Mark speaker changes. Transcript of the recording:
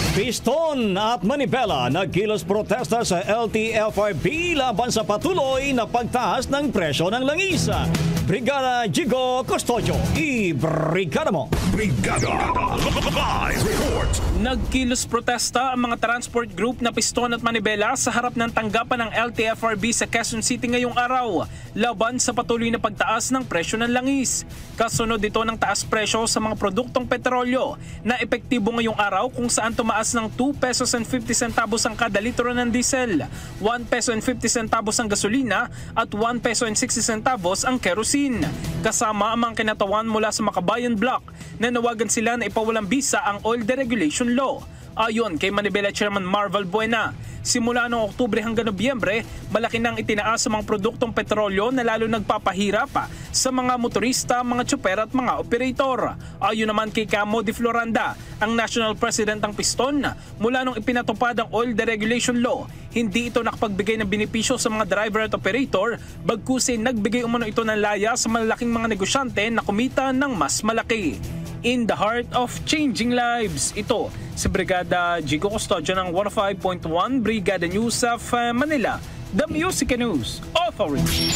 Speaker 1: Piston at Manibela nagkilos protesta sa LTFRB laban sa patuloy na pagtaas ng presyo ng langis. Brigada Jigo Custodio, i-brigada mo!
Speaker 2: Brigada Live Report.
Speaker 3: Nagkilos protesta ang mga transport group na Piston at Manibela sa harap ng tanggapan ng LTFRB sa Quezon City ngayong araw laban sa patuloy na pagtaas ng presyo ng langis. Kasunod ito ng taas presyo sa mga produktong petrolyo na epektibo ngayong araw kung saan tumaas ng 2 pesos and 50 centavos ang kada litro ng diesel, 1 peso and 50 centavos ang gasolina at 1 peso and 60 centavos ang kerosene. Kasama ang mga kinatawan mula sa Makabayan Block na nawagan sila na ipawalang bisa ang oil deregulation law. Ayon kay Manibela Chairman Marvel Buena, simula noong Oktubre hanggang Nobyembre, malaki nang itinaas sa mga produktong petrolyo na lalo nagpapahirap sa mga motorista, mga tsuper at mga operator. Ayon naman kay Camo de Floranda, ang National President ng Piston, mula nung ipinatupad ang oil deregulation law, hindi ito nakapagbigay ng benepisyo sa mga driver at operator, bagkusin nagbigay umano ito ng laya sa malalaking mga negosyante na kumita ng mas malaki. In the heart of changing lives, ito si Brigada Jigo Custodio ng 105.1 Brigada News of Manila, the Music News Authority.